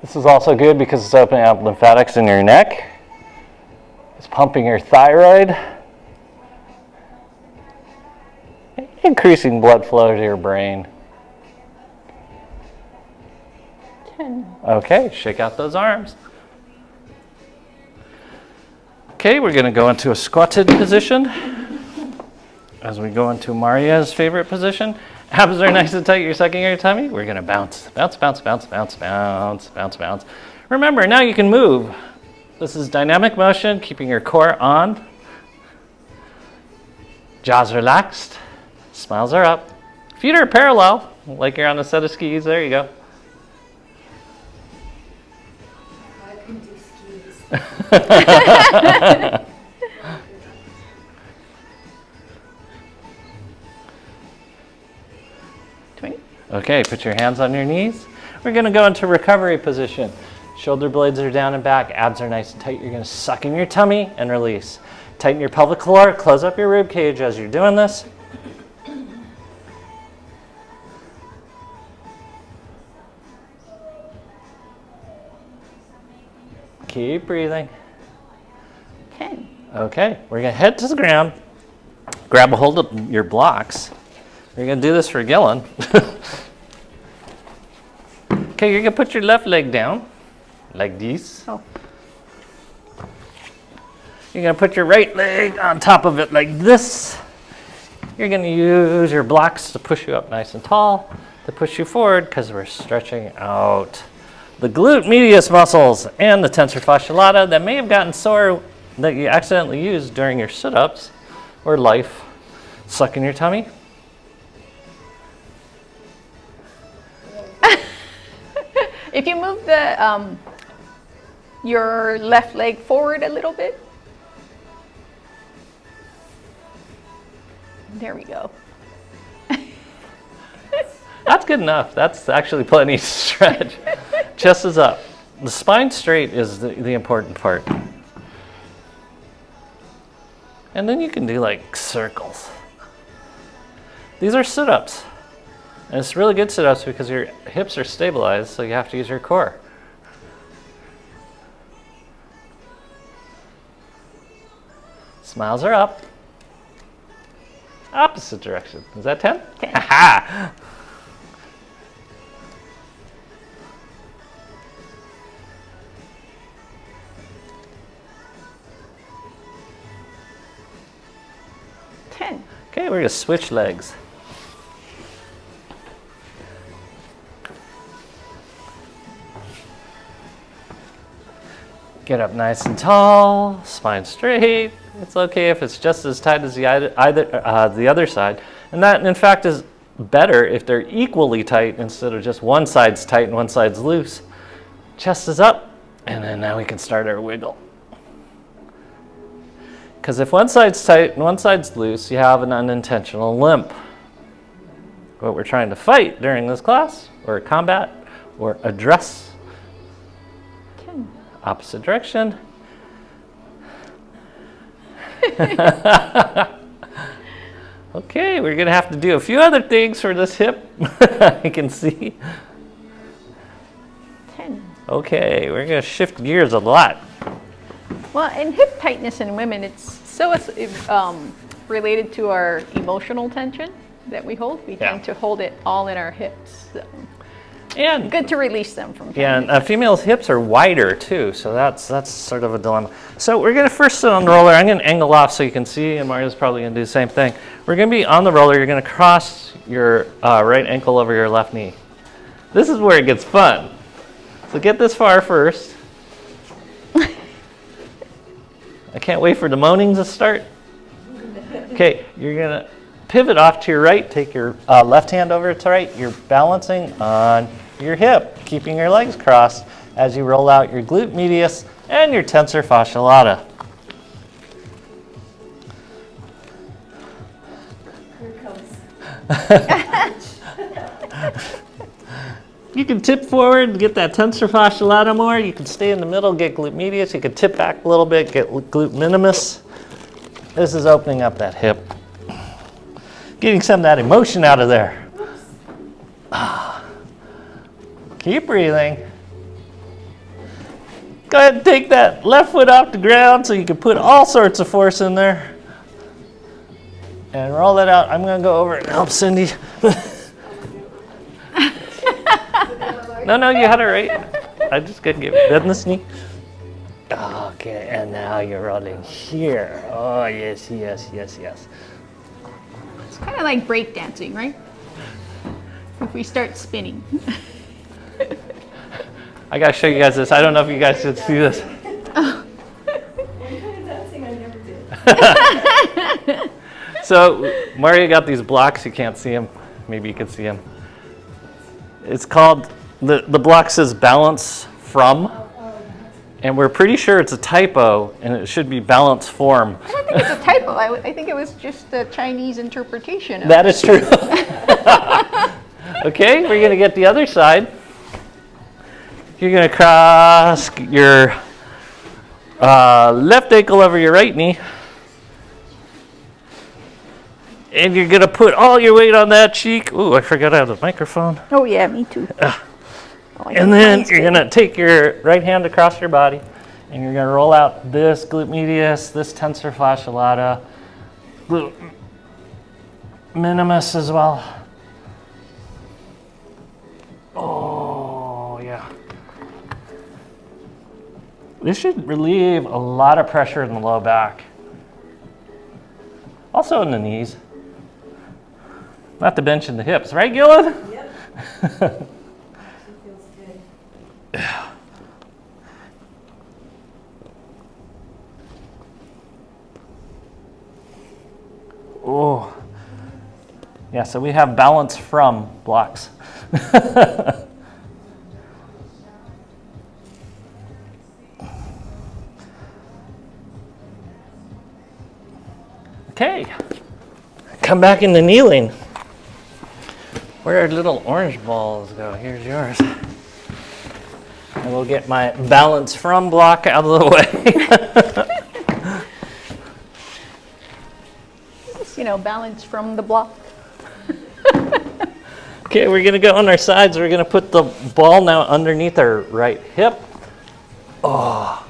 This is also good because it's opening up lymphatics in your neck. It's pumping your thyroid. Increasing blood flow to your brain. 10. Okay, shake out those arms. Okay, we're going to go into a squatted position. As we go into Maria's favorite position, abs are nice and tight. You're sucking your tummy. We're going to bounce, bounce, bounce, bounce, bounce, bounce, bounce, bounce. Remember, now you can move. This is dynamic motion, keeping your core on. Jaws relaxed. Smiles are up. Feet are parallel, like you're on a set of skis. There you go. I can do skis. 20. Okay, put your hands on your knees. We're going to go into recovery position. Shoulder blades are down and back. Abs are nice and tight. You're going to suck in your tummy and release. Tighten your pelvic floor. Close up your rib cage as you're doing this. Keep breathing. 10. Okay, we're going to head to the ground. Grab a hold of your blocks. We're going to do this for Gillen. Okay, you're going to put your left leg down, like this. Oh. You're going to put your right leg on top of it like this. You're going to use your blocks to push you up nice and tall, to push you forward because we're stretching out the glute medius muscles and the tensor fascia lata that may have gotten sore that you accidentally used during your sit-ups or life. Suck in your tummy. If you move the your left leg forward a little bit. There we go. That's good enough. That's actually plenty to stretch. Chest is up. The spine straight is the important part. And then you can do like circles. These are sit-ups. And it's really good sit-ups because your hips are stabilized, so you have to use your core. Smiles are up. Opposite direction. Is that 10? 10. Ha-ha! Okay, we're going to switch legs. Get up nice and tall, spine straight. It's okay if it's just as tight as the other side. And that, in fact, is better if they're equally tight instead of just one side's tight and one side's loose. Chest is up, and then now we can start our wiggle. Because if one side's tight and one side's loose, you have an unintentional limp. What we're trying to fight during this class, or combat, or address. 10. Opposite direction. Okay, we're going to have to do a few other things for this hip. I can see. 10. Okay, we're going to shift gears a lot. Well, in hip tightness in women, it's so related to our emotional tension that we hold. We Yeah. tend to hold it all in our hips. So And good to release them from time yeah, to and time. females' hips are wider too, so that's sort of a dilemma. So we're gonna first sit on the roller. I'm gonna angle off so you can see, and Mario's probably gonna do the same thing. We're gonna be on the roller. You're gonna cross your right ankle over your left knee. This is where it gets fun. So get this far first. I can't wait for the moanings to start. Okay, you're gonna pivot off to your right. Take your left hand over to right. You're balancing on your hip, keeping your legs crossed as you roll out your glute medius and your tensor fascia lata. Here it comes. You can tip forward and get that tensor fascia lata more. You can stay in the middle, get glute medius. You can tip back a little bit, get glute minimus. This is opening up that hip. Getting some of that emotion out of there. Keep breathing. Go ahead and take that left foot off the ground so you can put all sorts of force in there. And roll that out. I'm going to go over and help Cindy. No, you had it right. I just couldn't get bend in the knee. Okay, and now you're rolling here. Oh, yes. It's kind of like breakdancing, right? If we start spinning. I gotta show you guys this. I don't know if you guys should see this. What kind of dancing I never did. So Mario got these blocks. You can't see them. Maybe you can see them. It's called, the block says balance from, and we're pretty sure it's a typo, and it should be balance form. I don't think it's a typo. I think it was just the Chinese interpretation of That is true. Okay, we're gonna get the other side. You're gonna cross your left ankle over your right knee. And you're gonna put all your weight on that cheek. Ooh, I forgot I have the microphone. Oh yeah, me too. And then you're gonna take your right hand across your body, and you're gonna roll out this glute medius, this tensor fascia lata, glute minimus as well. Oh yeah. This should relieve a lot of pressure in the low back. Also in the knees. Not to mention the hips, right, Gillen? Yep. Feels good. Oh. Yeah, so we have balance from blocks. Okay. Come back into kneeling. Where our little orange balls go? Here's yours. And we'll get my balance from block out of the way. You know, balance from the block. Okay, we're gonna go on our sides. We're gonna put the ball now underneath our right hip. Oh,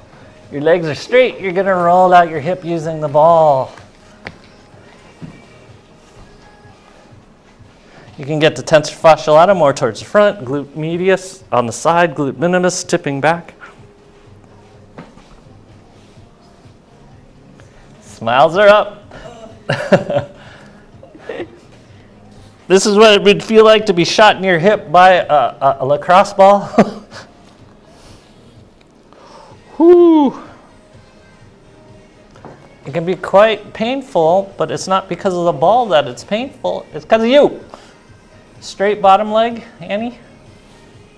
your legs are straight. You're gonna roll out your hip using the ball. You can get the tensor fascia lata more towards the front, glute medius on the side, glute minimus tipping back. Smiles are up. This is what it would feel like to be shot in your hip by a lacrosse ball. Whew. It can be quite painful, but it's not because of the ball that it's painful. It's because of you. Straight bottom leg, Annie.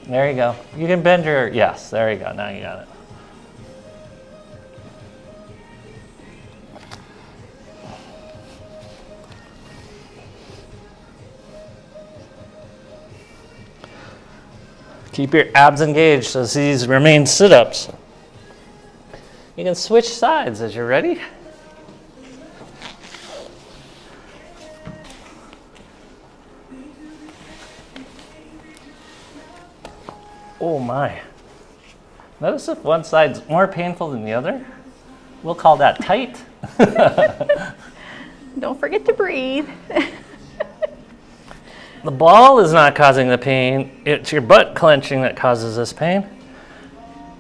There you go. You can bend your, yes, there you go. Now you got it. Keep your abs engaged as these remain sit-ups. You can switch sides as you're ready. Oh my. Notice if one side's more painful than the other. We'll call that tight. Don't Don't forget to breathe. The ball is not causing the pain. It's your butt clenching that causes this pain.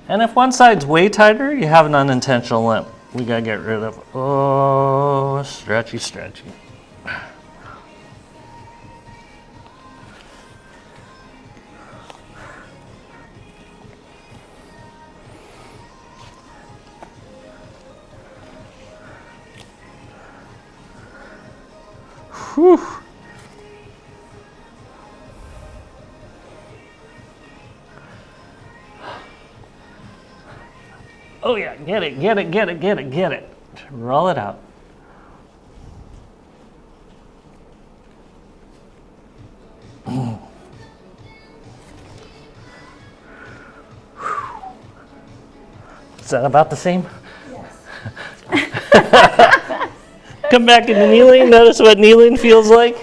And if one side's way tighter, you have an unintentional limp. We gotta get rid of, oh, stretchy, stretchy. Whew. Oh yeah, get it, get it, get it, get it, get it. Roll it out. Is that about the same? Yes. Come back into kneeling. Notice what kneeling feels like.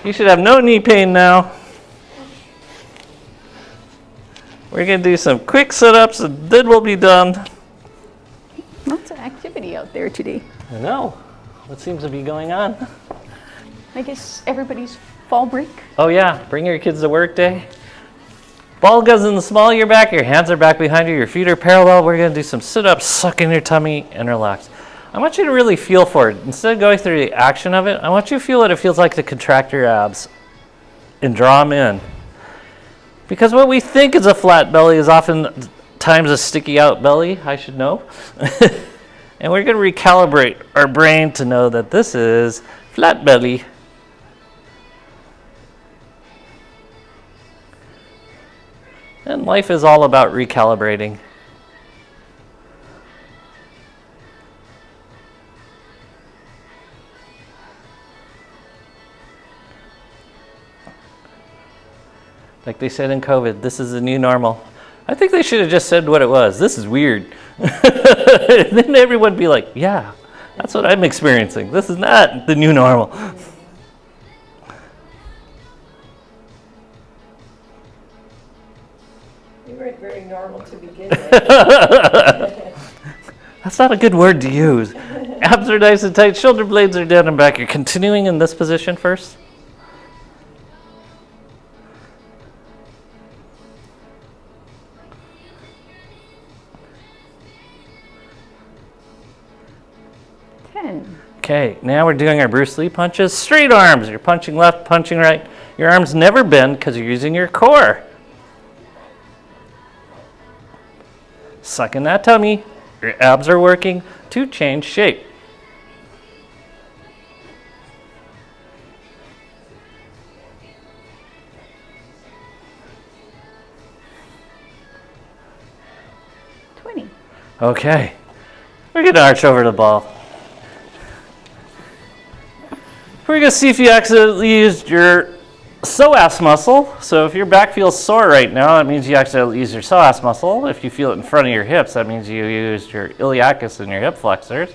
You should have no knee pain now. We're going to do some quick sit-ups and then we'll be done. Lots of activity out there today. I know. What seems to be going on? I guess everybody's fall break. Oh yeah, bring your kids to work day. Ball goes in the small of your back, your hands are back behind you, your feet are parallel. We're going to do some sit-ups, suck in your tummy, and relax. I want you to really feel for it. Instead of going through the action of it, I want you to feel what it feels like to contract your abs and draw them in. Because what we think is a flat belly is oftentimes a sticky out belly, I should know. And we're going to recalibrate our brain to know that this is flat belly. And life is all about recalibrating. Like they said in COVID, this is the new normal. I think they should have just said what it was. This is weird. And then everyone would be like, yeah, that's what I'm experiencing. This is not the new normal. You weren't very normal to begin with. That's not a good word to use. Abs are nice and tight, shoulder blades are down and back. You're continuing in this position first. Okay, now we're doing our Bruce Lee punches. Straight arms. You're punching left, punching right. Your arms never bend because you're using your core. Suck in that tummy. Your abs are working to change shape. Okay, we're going to arch over the ball. We're going to see if you accidentally used your psoas muscle. So if your back feels sore right now, that means you accidentally used your psoas muscle. If you feel it in front of your hips, that means you used your iliacus and your hip flexors.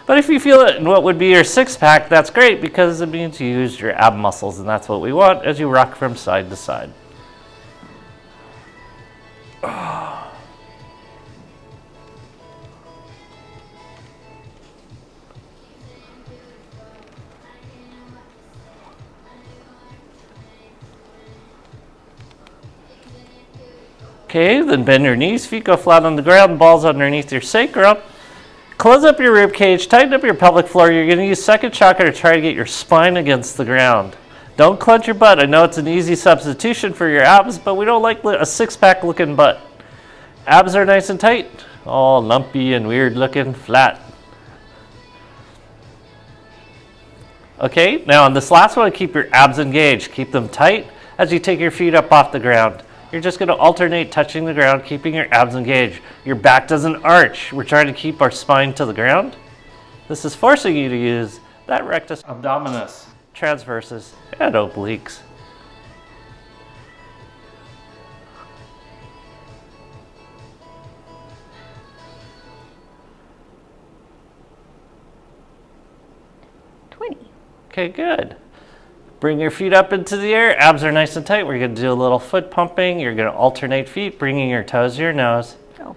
But if you feel it in what would be your six-pack, that's great because it means you used your ab muscles, and that's what we want as you rock from side to side. Okay, then bend your knees, feet go flat on the ground, balls underneath your sacrum. Close up your rib cage, tighten up your pelvic floor. You're going to use second chakra to try to get your spine against the ground. Don't clench your butt. I know it's an easy substitution for your abs, but we don't like a six-pack looking butt. Abs are nice and tight, all lumpy and weird looking, flat. Okay, now on this last one, keep your abs engaged. Keep them tight as you take your feet up off the ground. You're just going to alternate touching the ground, keeping your abs engaged. Your back doesn't arch. We're trying to keep our spine to the ground. This is forcing you to use that rectus abdominis, transversus, and obliques. Okay, good. Bring your feet up into the air. Abs are nice and tight. We're going to do a little foot pumping. You're going to alternate feet, bringing your toes to your nose. Oh.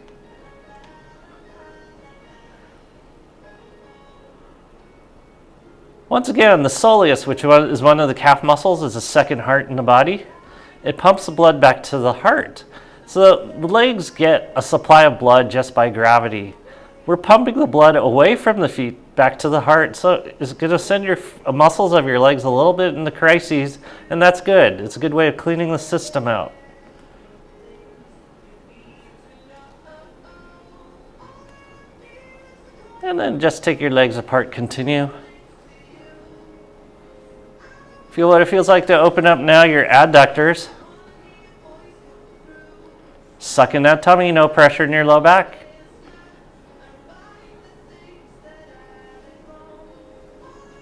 Once again, the soleus, which is one of the calf muscles, is the second heart in the body. It pumps the blood back to the heart. So the legs get a supply of blood just by gravity. We're pumping the blood away from the feet back to the heart, so it's going to send your muscles of your legs a little bit into crises, and that's good. It's a good way of cleaning the system out. And then just take your legs apart, continue. Feel what it feels like to open up now your adductors. Suck in that tummy, no pressure in your low back.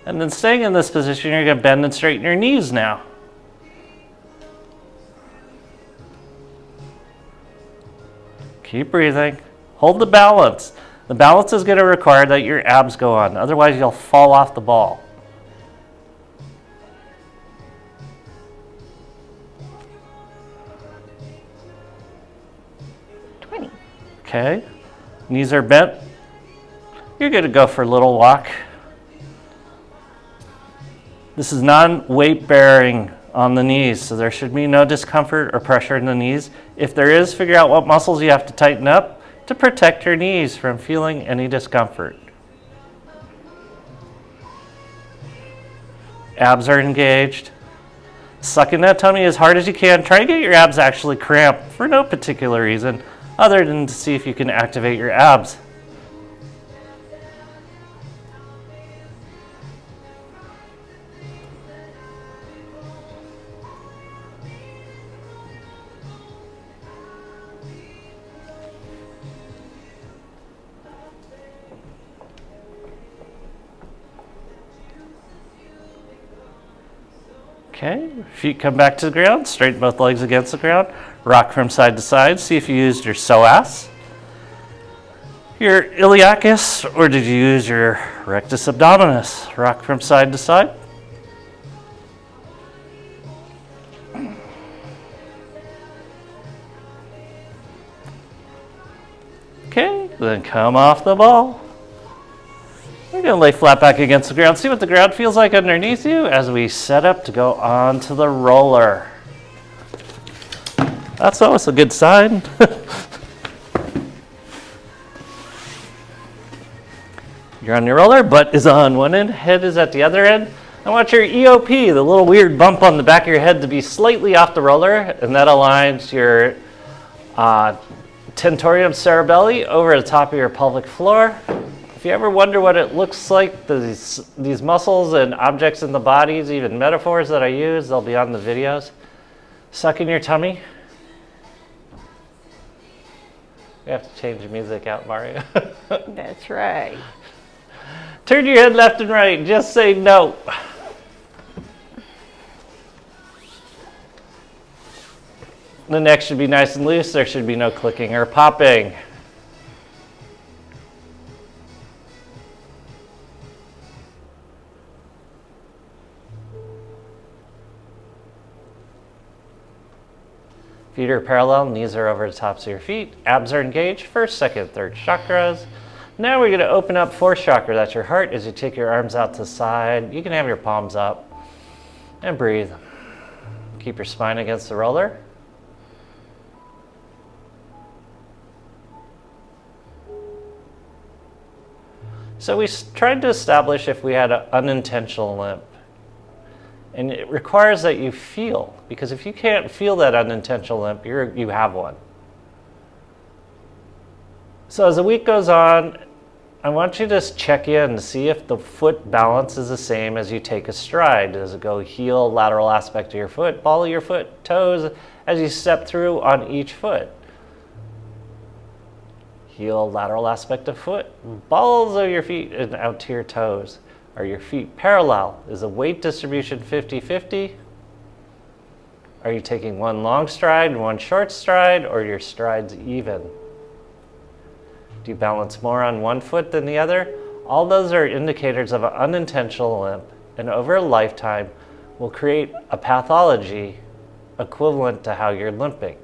And then staying in this position, you're going to bend and straighten your knees now. Keep breathing. Hold the balance. The balance is going to require that your abs go on. Otherwise, you'll fall off the ball. Okay, knees are bent. You're going to go for a little walk. This is non-weight bearing on the knees, so there should be no discomfort or pressure in the knees. If there is, figure out what muscles you have to tighten up to protect your knees from feeling any discomfort. Abs are engaged. Suck in that tummy as hard as you can. Try to get your abs actually cramped for no particular reason, other than to see if you can activate your abs. Okay, feet come back to the ground, straighten both legs against the ground, rock from side to side, see if you used your psoas, your iliacus, or did you use your rectus abdominis? Rock from side to side. Okay, then come off the ball. We're going to lay flat back against the ground. See what the ground feels like underneath you as we set up to go onto the roller. That's always a good sign. You're on your roller, butt is on one end, head is at the other end. I want your EOP, the little weird bump on the back of your head, to be slightly off the roller, and that aligns your tentorium cerebelli over the top of your pelvic floor. If you ever wonder what it looks like, these muscles and objects in the bodies, even metaphors that I use, they'll be on the videos. Suck in your tummy. We have to change the music out, Mario. That's right. Turn your head left and right. Just say no. The neck should be nice and loose. There should be no clicking or popping. Feet are parallel, knees are over the tops of your feet. Abs are engaged, first, second, third chakras. Now we're going to open up fourth chakra, that's your heart, as you take your arms out to the side. You can have your palms up and breathe. Keep your spine against the roller. So we tried to establish if we had an unintentional limp. And it requires that you feel, because if you can't feel that unintentional limp, you have one. So as the week goes on, I want you to just check in to see if the foot balance is the same as you take a stride. Does it go heel, lateral aspect of your foot, ball of your foot, toes, as you step through on each foot? Heel, lateral aspect of foot, balls of your feet and out to your toes. Are your feet parallel? Is the weight distribution 50-50? Are you taking one long stride and one short stride, or are your strides even? Do you balance more on one foot than the other? All those are indicators of an unintentional limp, and over a lifetime will create a pathology equivalent to how you're limping.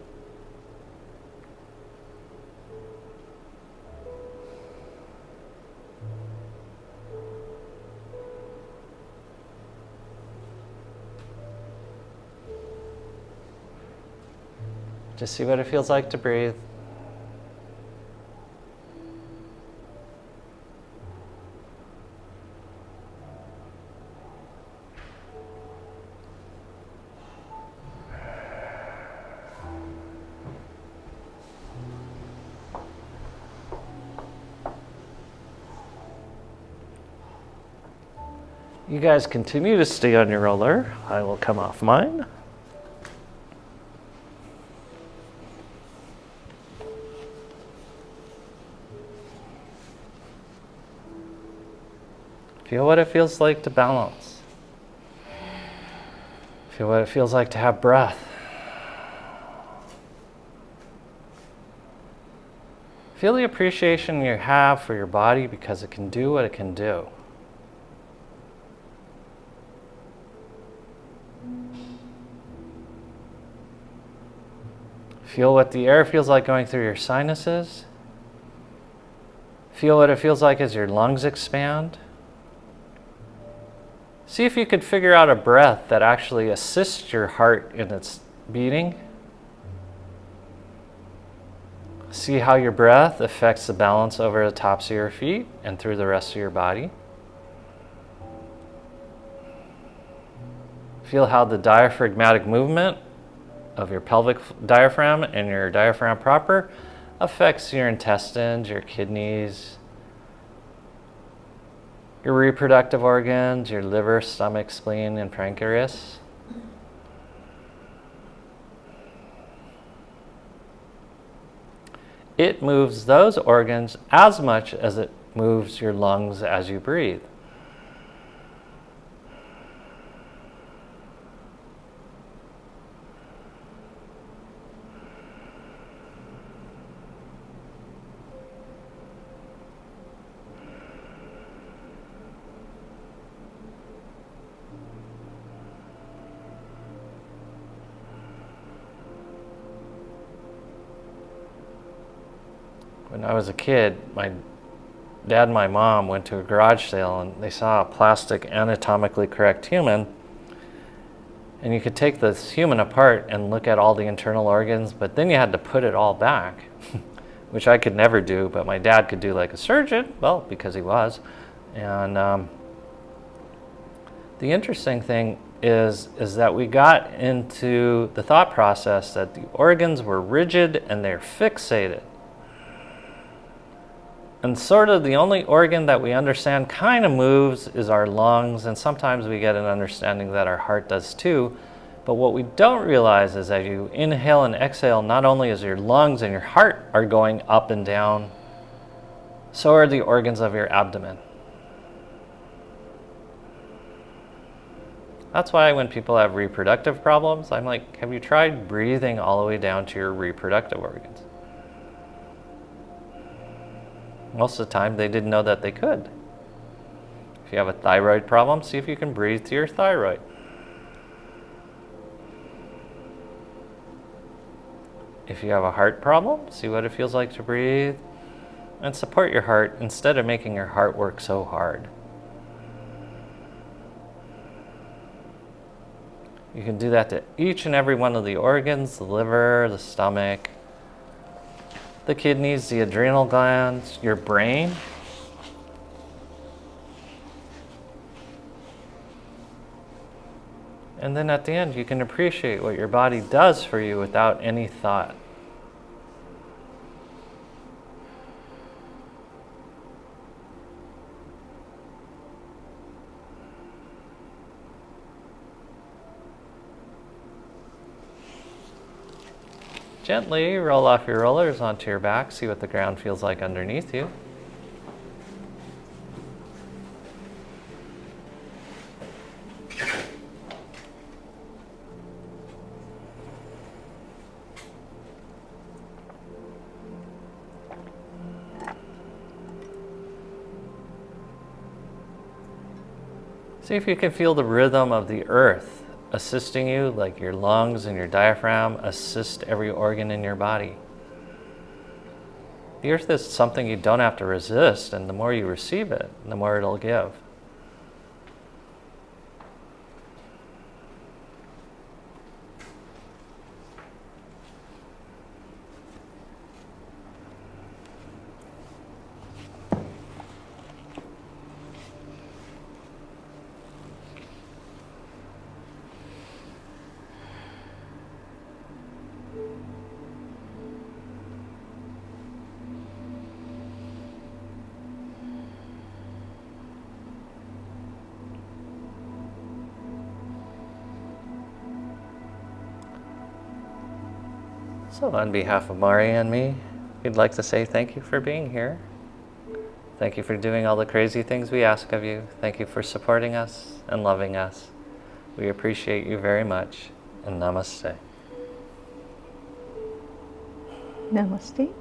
Just see what it feels like to breathe. You guys continue to stay on your roller. I will come off mine. Feel what it feels like to balance. Feel what it feels like to have breath. Feel the appreciation you have for your body because it can do what it can do. Feel what the air feels like going through your sinuses. Feel what it feels like as your lungs expand. See if you could figure out a breath that actually assists your heart in its beating. See how your breath affects the balance over the tops of your feet and through the rest of your body. Feel how the diaphragmatic movement of your pelvic diaphragm and your diaphragm proper affects your intestines, your kidneys, your reproductive organs, your liver, stomach, spleen, and pancreas. It moves those organs as much as it moves your lungs as you breathe. When I was a kid, my dad and my mom went to a garage sale and they saw a plastic anatomically correct human. And you could take this human apart and look at all the internal organs, but then you had to put it all back, which I could never do, but my dad could do like a surgeon, well, because he was. And the interesting thing is that we got into the thought process that the organs were rigid and they're fixated. And sort of the only organ that we understand kind of moves is our lungs, and sometimes we get an understanding that our heart does too. But what we don't realize is as you inhale and exhale, not only is your lungs and your heart are going up and down, so are the organs of your abdomen. That's why when people have reproductive problems, I'm like, have you tried breathing all the way down to your reproductive organs? Most of the time, they didn't know that they could. If you have a thyroid problem, see if you can breathe to your thyroid. If you have a heart problem, see what it feels like to breathe and support your heart instead of making your heart work so hard. You can do that to each and every one of the organs, the liver, the stomach, the kidneys, the adrenal glands, your brain. And then at the end, you can appreciate what your body does for you without any thought. Gently roll off your rollers onto your back, see what the ground feels like underneath you. See if you can feel the rhythm of the earth assisting you, like your lungs and your diaphragm assist every organ in your body. The earth is something you don't have to resist, and the more you receive it, the more it'll give. So on behalf of Mari and me, we'd like to say thank you for being here. Thank you for doing all the crazy things we ask of you. Thank you for supporting us and loving us. We appreciate you very much, and namaste. Namaste.